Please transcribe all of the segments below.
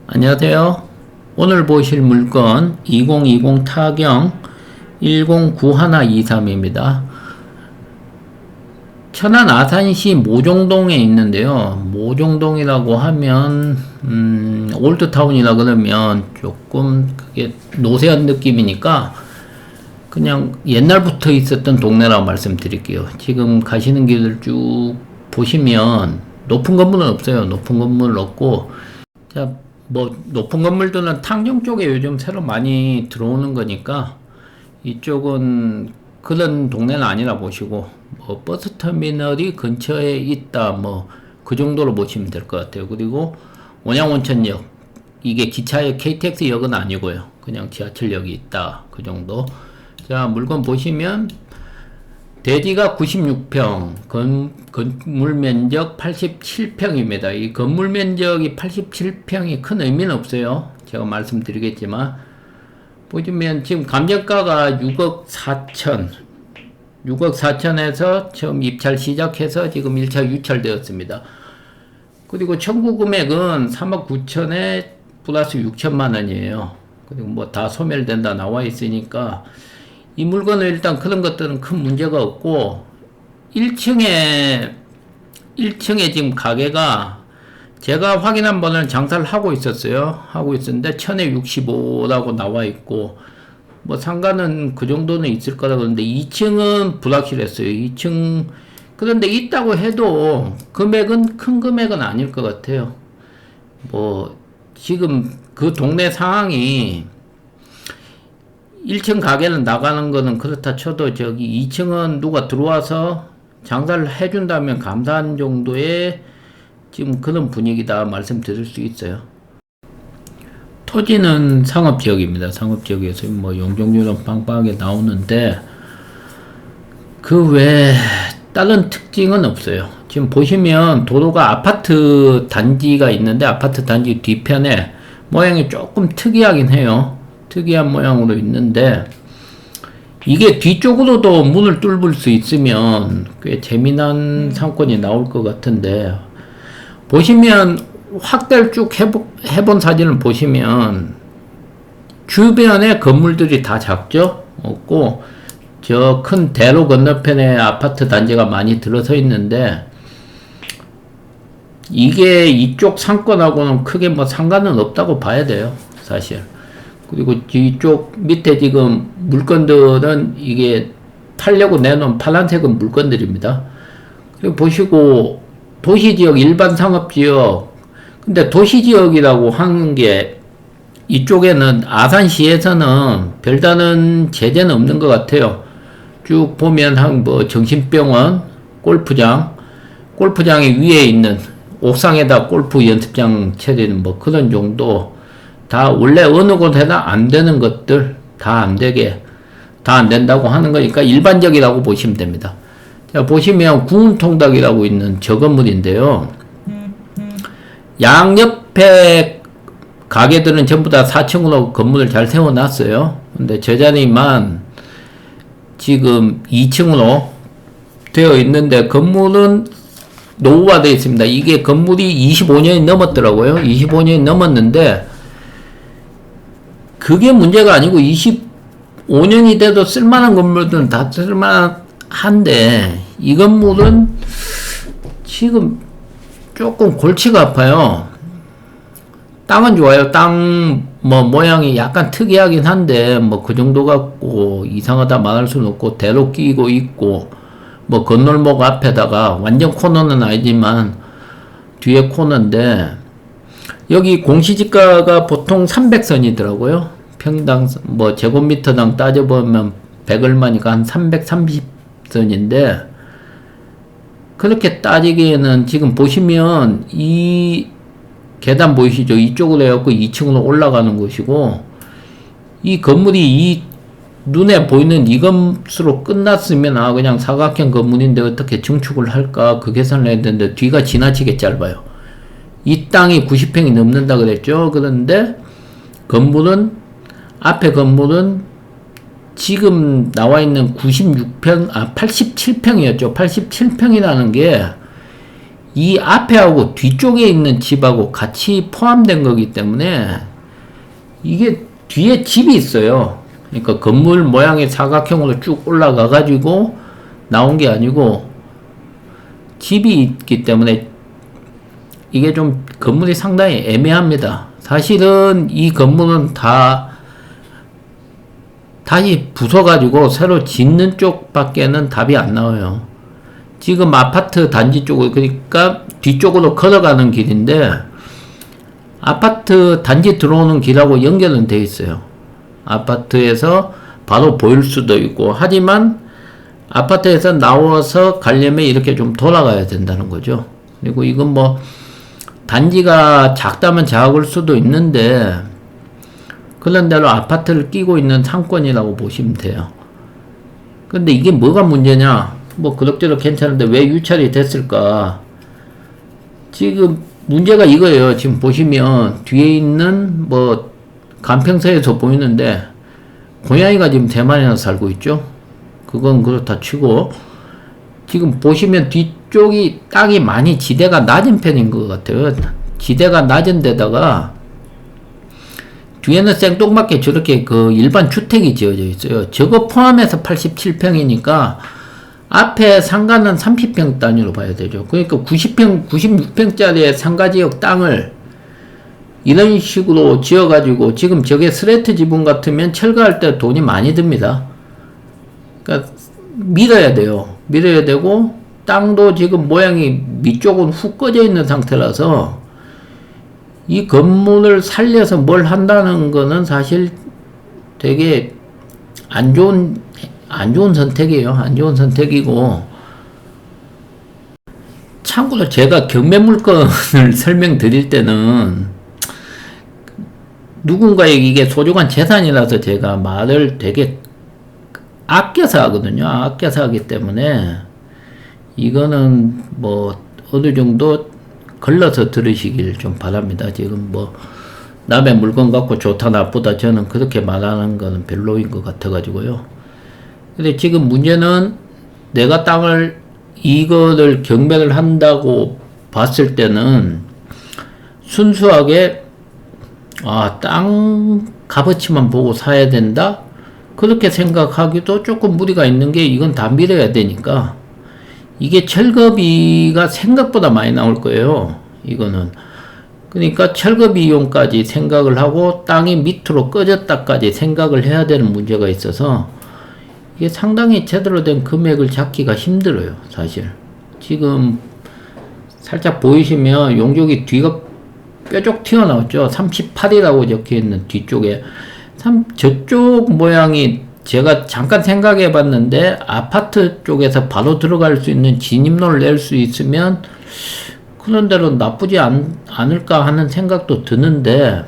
안녕하세요. 오늘 보실 물건 2020 타경 109123입니다. 천안 아산시 모종동에 있는데요. 모종동이라고 하면 올드타운이라 그러면 조금 그게 노쇠한 느낌이니까 그냥 옛날부터 있었던 동네라고 말씀드릴게요. 지금 가시는 길을 쭉 보시면 높은 건물은 없어요. 높은 건물은 없고, 자, 뭐 높은 건물들은 탕정 쪽에 요즘 새로 많이 들어오는 거니까 이쪽은 그런 동네는 아니라 보시고, 뭐 버스터미널이 근처에 있다, 뭐 그 정도로 보시면 될 것 같아요. 그리고 온양온천역, 이게 기차역 KTX역은 아니고요. 그냥 지하철역이 있다, 그 정도. 자, 물건 보시면 대지가 96평, 건물 면적 87평입니다. 이 건물 면적이 87평이 큰 의미는 없어요. 제가 말씀드리겠지만, 보시면 지금 감정가가 6억 4천, 6억 4천에서 처음 입찰 시작해서 지금 1차 유찰되었습니다. 그리고 청구 금액은 3억 9천에 플러스 6천만 원이에요. 그리고 뭐 다 소멸된다 나와 있으니까, 이 물건은 일단 그런 것들은 큰 문제가 없고, 1층에 지금 가게가 제가 확인한 번은 장사를 하고 있었어요. 하고 있었는데 1000에 65라고 나와 있고, 뭐 상가는 그 정도는 있을 거라 그러는데 2층은 불확실했어요. 2층 그런데 있다고 해도 금액은 큰 금액은 아닐 것 같아요. 뭐 지금 그 동네 상황이 1층 가게는 나가는 거는 그렇다 쳐도 저기 2층은 누가 들어와서 장사를 해준다면 감사한 정도의 지금 그런 분위기다 말씀드릴 수 있어요. 토지는 상업지역입니다. 상업지역에서 뭐 용적률은 빵빵하게 나오는데 그 외에 다른 특징은 없어요. 지금 보시면 도로가 아파트 단지가 있는데 아파트 단지 뒤편에 모양이 조금 특이하긴 해요. 특이한 모양으로 있는데 이게 뒤쪽으로도 문을 뚫을 수 있으면 꽤 재미난 상권이 나올 것 같은데, 보시면 확대를 쭉 해본 사진을 보시면 주변에 건물들이 다 작죠? 없고 저 큰 대로 건너편에 아파트 단지가 많이 들어서 있는데 이게 이쪽 상권하고는 크게 뭐 상관은 없다고 봐야 돼요, 사실. 그리고 이쪽 밑에 지금 물건들은 이게 팔려고 내놓은 파란색은 물건들입니다. 그리고 보시고 도시지역, 일반 상업지역. 근데 도시지역이라고 하는 게 이쪽에는 아산시에서는 별다른 제재는 없는 것 같아요. 쭉 보면 한 뭐 정신병원, 골프장이 위에 있는 옥상에다 골프 연습장 차리는 뭐 그런 정도. 다 원래 어느 곳에나 안 되는 것들 다 안 된다고 하는 거니까 일반적이라고 보시면 됩니다. 자, 보시면 구운통닭이라고 있는 저 건물인데요. 양옆에 가게들은 전부 다 4층으로 건물을 잘 세워놨어요. 근데 저 자리만 지금 2층으로 되어 있는데 건물은 노후화되어 있습니다. 이게 건물이 25년이 넘었더라고요. 25년이 넘었는데 그게 문제가 아니고 25년이 돼도 쓸만한 건물들은 다 쓸만한데 이 건물은 지금 조금 골치가 아파요. 땅은 좋아요. 땅 뭐 모양이 약간 특이하긴 한데 뭐 그 정도 갖고 이상하다 말할 수는 없고 대로 끼고 있고 뭐 건널목 앞에다가 완전 코너는 아니지만 뒤에 코너인데 여기 공시지가가 보통 300선이더라고요. 평당 뭐 제곱미터당 따져보면 100얼마니까 한 330선인데 그렇게 따지기에는 지금 보시면 이 계단 보이시죠? 이쪽으로 해갖고 2층으로 올라가는 곳이고 이 건물이 이 눈에 보이는 이 것으로 끝났으면 그냥 사각형 건물인데 어떻게 증축을 할까 그 계산을 해야 되는데 뒤가 지나치게 짧아요. 이 땅이 90평이 넘는다 그랬죠. 그런데 앞에 건물은 지금 나와 있는 86평, 87평이었죠. 87평이라는 게 이 앞에하고 뒤쪽에 있는 집하고 같이 포함된 거기 때문에 이게 뒤에 집이 있어요. 그러니까 건물 모양의 사각형으로 쭉 올라가 가지고 나온 게 아니고 집이 있기 때문에 이게 좀 건물이 상당히 애매합니다. 사실은 이 건물은 다시 부숴가지고 새로 짓는 쪽밖에는 답이 안 나와요. 지금 아파트 단지 쪽으로, 그러니까 뒤쪽으로 걸어가는 길인데 아파트 단지 들어오는 길하고 연결은 돼 있어요. 아파트에서 바로 보일 수도 있고, 하지만 아파트에서 나와서 가려면 이렇게 좀 돌아가야 된다는 거죠. 그리고 이건 뭐 단지가 작다면 작을 수도 있는데 그런 대로 아파트를 끼고 있는 상권이라고 보시면 돼요. 근데 이게 뭐가 문제냐? 뭐 그럭저럭 괜찮은데 왜 유찰이 됐을까? 지금 문제가 이거예요. 지금 보시면 뒤에 있는 뭐 간평서에서 보이는데 고양이가 지금 3마리나 살고 있죠. 그건 그렇다 치고 지금 보시면 뒤쪽이 땅이 많이 지대가 낮은 편인 것 같아요. 지대가 낮은 데다가 뒤에는 생뚱맞게 저렇게 그 일반 주택이 지어져 있어요. 저거 포함해서 87평이니까 앞에 상가는 30평 단위로 봐야 되죠. 그러니까 90평, 96평짜리 상가지역 땅을 이런 식으로 지어가지고 지금 저게 스레트 지붕 같으면 철거할 때 돈이 많이 듭니다. 그러니까 밀어야 돼요. 밀어야 되고 땅도 지금 모양이 밑쪽은 훅 꺼져 있는 상태라서 이 건물을 살려서 뭘 한다는 거는 사실 되게 안 좋은 선택이에요. 안 좋은 선택이고, 참고로 제가 경매 물건을 설명드릴 때는 누군가에게 이게 소중한 재산이라서 제가 말을 되게 아껴서 하거든요. 아껴서 하기 때문에 이거는 뭐 어느 정도 걸러서 들으시길 좀 바랍니다. 지금 뭐 남의 물건 갖고 좋다 나쁘다 저는 그렇게 말하는 거는 별로인 것 같아 가지고요. 근데 지금 문제는 내가 땅을 이거를 경매를 한다고 봤을 때는 순수하게 땅 값어치만 보고 사야 된다? 그렇게 생각하기도 조금 무리가 있는 게 이건 다 밀어야 되니까 이게 철거비가 생각보다 많이 나올 거예요. 이거는. 그러니까 철거 비용까지 생각을 하고 땅이 밑으로 꺼졌다까지 생각을 해야 되는 문제가 있어서 이게 상당히 제대로 된 금액을 잡기가 힘들어요. 사실. 지금 살짝 보이시면 용적이 뒤가 뾰족 튀어나왔죠. 38이라고 적혀있는 뒤쪽에. 저쪽 모양이 제가 잠깐 생각해 봤는데 아파트 쪽에서 바로 들어갈 수 있는 진입로를 낼 수 있으면 그런 대로 나쁘지 않을까 하는 생각도 드는데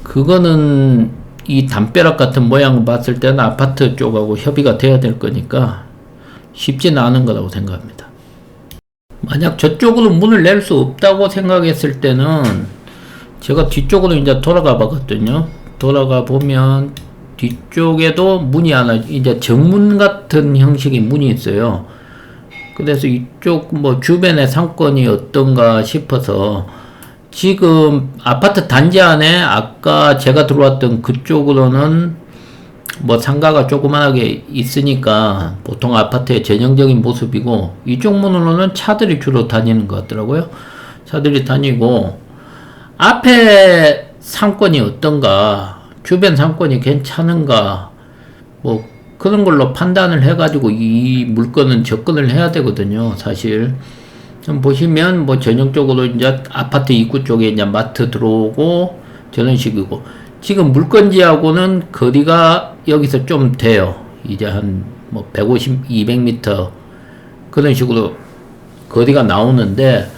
그거는 이 담벼락 같은 모양을 봤을 때는 아파트 쪽하고 협의가 돼야 될 거니까 쉽지는 않은 거라고 생각합니다. 만약 저쪽으로 문을 낼 수 없다고 생각했을 때는 제가 뒤쪽으로 이제 돌아가 봤거든요. 돌아가 보면 뒤쪽에도 문이 하나, 이제 정문 같은 형식의 문이 있어요. 그래서 이쪽 뭐 주변의 상권이 어떤가 싶어서 지금 아파트 단지 안에 아까 제가 들어왔던 그쪽으로는 뭐 상가가 조그만하게 있으니까 보통 아파트의 전형적인 모습이고 이쪽 문으로는 차들이 주로 다니는 것 같더라고요. 차들이 다니고 앞에 상권이 어떤가, 주변 상권이 괜찮은가, 뭐 그런 걸로 판단을 해가지고 이 물건은 접근을 해야 되거든요. 사실 좀 보시면 뭐 전형적으로 이제 아파트 입구 쪽에 이제 마트 들어오고 저런 식이고 지금 물건지하고는 거리가 여기서 좀 돼요. 이제 한 뭐 150, 200m 그런 식으로 거리가 나오는데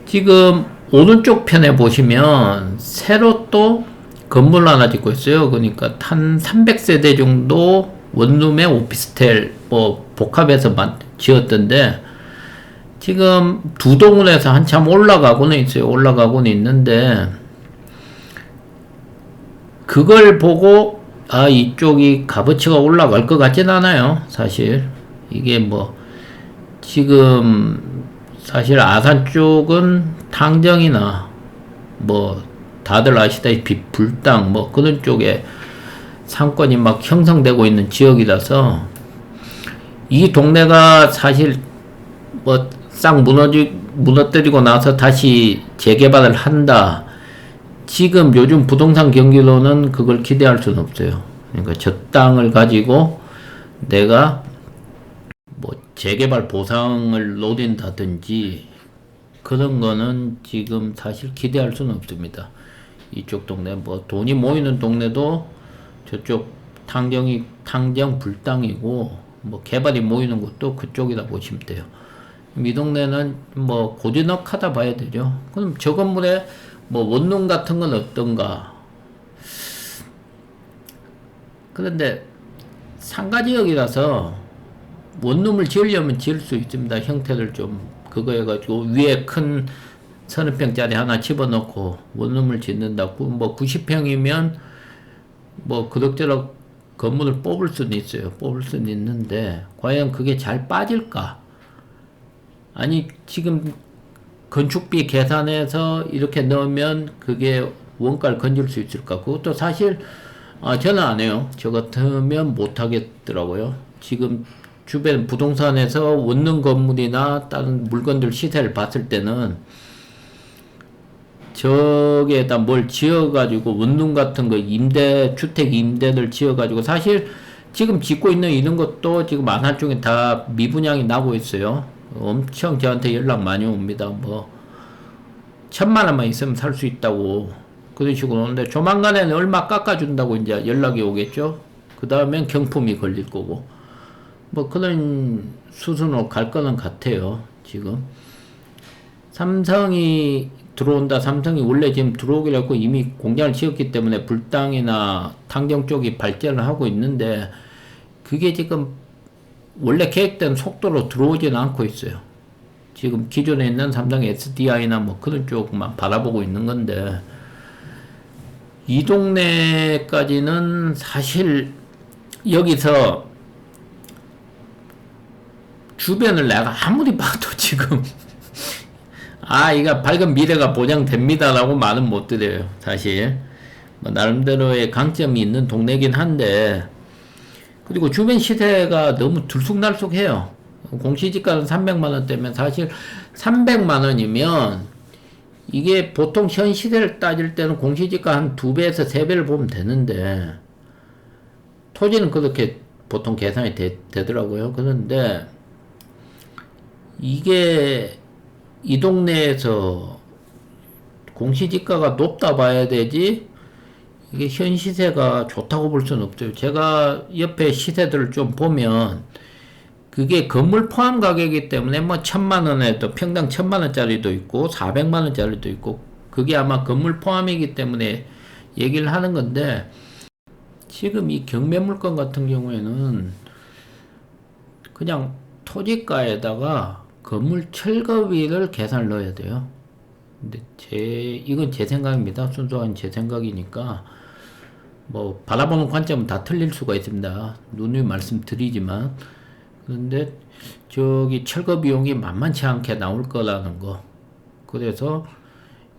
지금 오른쪽 편에 보시면 새로 또 건물 하나 짓고 있어요. 그러니까 한 300세대 정도 원룸의 오피스텔 뭐 복합해서 지었던데 지금 두 동을 해서 한참 올라가고는 있어요. 올라가고는 있는데 그걸 보고 이쪽이 값어치가 올라갈 것 같진 않아요. 사실 이게 뭐 지금 사실 아산 쪽은 탕정이나 뭐 다들 아시다시피 불당 뭐 그런 쪽에 상권이 막 형성되고 있는 지역이라서 이 동네가 사실 뭐 싹 무너뜨리고 나서 다시 재개발을 한다. 지금 요즘 부동산 경기로는 그걸 기대할 수는 없어요. 그러니까 저 땅을 가지고 내가 뭐 재개발 보상을 노린다든지 그런 거는 지금 사실 기대할 수는 없습니다. 이쪽 동네 뭐 돈이 모이는 동네도 저쪽 탕정 불당이고 뭐 개발이 모이는 곳도 그쪽이다 보시면 돼요. 이 동네는 뭐 고즈넉하다 봐야 되죠. 그럼 저 건물에 뭐 원룸 같은 건 어떤가? 그런데 상가지역이라서 원룸을 지으려면 지을 수 있습니다. 형태를 좀 그거 해가지고 위에 큰 30평짜리 하나 집어넣고 원룸을 짓는다고 뭐 90평이면 뭐 그럭저럭 건물을 뽑을 수는 있어요. 뽑을 수는 있는데 과연 그게 잘 빠질까? 아니 지금 건축비 계산해서 이렇게 넣으면 그게 원가를 건질 수 있을까? 그것도 사실 저는 안 해요. 저 같으면 못 하겠더라고요. 지금 주변 부동산에서 원룸 건물이나 다른 물건들 시세를 봤을 때는 저기에다 뭘 지어가지고 원룸 같은 거 주택 임대를 지어가지고 사실 지금 짓고 있는 이런 것도 지금 아산 쪽에 다 미분양이 나고 있어요. 엄청 저한테 연락 많이 옵니다. 뭐 1,000,000원만 있으면 살 수 있다고 그런 식으로 오는데 조만간에는 얼마 깎아준다고 이제 연락이 오겠죠. 그 다음엔 경품이 걸릴 거고 뭐 그런 수순으로 갈 거는 같아요. 지금 삼성이 들어온다. 삼성이 원래 지금 들어오기로 했고 이미 공장을 지었기 때문에 불당이나 탕정 쪽이 발전을 하고 있는데 그게 지금 원래 계획된 속도로 들어오지는 않고 있어요. 지금 기존에 있는 삼성 SDI나 뭐 그런 쪽만 바라보고 있는 건데 이 동네까지는 사실 여기서 주변을 내가 아무리 봐도 지금 이거 밝은 미래가 보장됩니다라고 말은 못 드려요. 사실 뭐 나름대로의 강점이 있는 동네긴 한데 그리고 주변 시세가 너무 들쑥날쑥해요. 공시지가는 300만원대면 사실 300만원이면 이게 보통 현 시세를 따질 때는 공시지가 한 2배에서 3배를 보면 되는데 토지는 그렇게 보통 계산이 되더라고요. 그런데 이게 이 동네에서 공시지가가 높다 봐야 되지 이게 현 시세가 좋다고 볼 수는 없어요. 제가 옆에 시세들을 좀 보면 그게 건물 포함 가격이기 때문에 뭐 1,000만원에도 평당 1,000만원짜리도 있고 400만원짜리도 있고 그게 아마 건물 포함이기 때문에 얘기를 하는 건데 지금 이 경매물건 같은 경우에는 그냥 토지가에다가 건물 철거비를 계산을 넣어야 돼요. 근데 이건 제 생각입니다. 순수한 제 생각이니까 뭐 바라보는 관점은 다 틀릴 수가 있습니다. 누누이 말씀드리지만 그런데 저기 철거 비용이 만만치 않게 나올 거라는 거. 그래서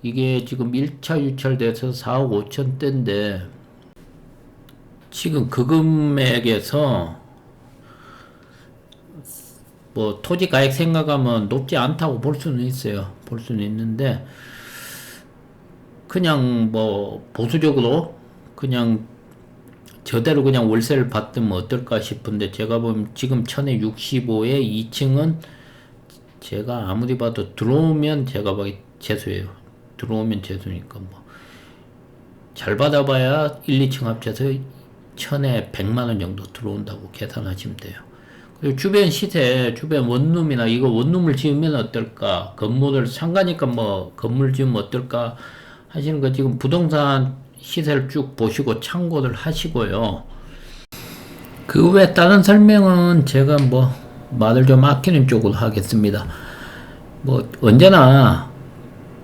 이게 지금 1차 유찰돼서 4억 5천대인데 지금 그 금액에서 뭐 토지 가액 생각하면 높지 않다고 볼 수는 있어요. 볼 수는 있는데 그냥 뭐 보수적으로 그냥 저대로 그냥 월세를 받으면 어떨까 싶은데 제가 보면 지금 1065에 2층은 제가 아무리 봐도 들어오면 제가 보기 재수예요. 들어오면 재수니까 뭐 잘 받아봐야 1, 2층 합쳐서 1000에 100만원 정도 들어온다고 계산하시면 돼요. 그리고 주변 시세, 주변 원룸이나 이거 원룸을 지으면 어떨까? 건물을 상가니까 뭐 건물 지으면 어떨까? 하시는 거 지금 부동산 시세를 쭉 보시고 참고를 하시고요. 그 외 다른 설명은 제가 뭐 말을 좀 아끼는 쪽으로 하겠습니다. 뭐 언제나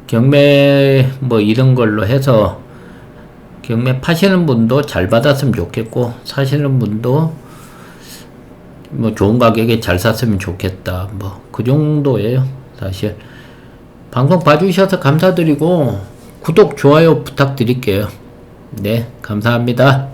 경매 뭐 이런 걸로 해서 경매 파시는 분도 잘 받았으면 좋겠고 사시는 분도 뭐 좋은 가격에 잘 샀으면 좋겠다. 뭐 그 정도예요. 사실 방송 봐주셔서 감사드리고 구독, 좋아요 부탁드릴게요. 네, 감사합니다.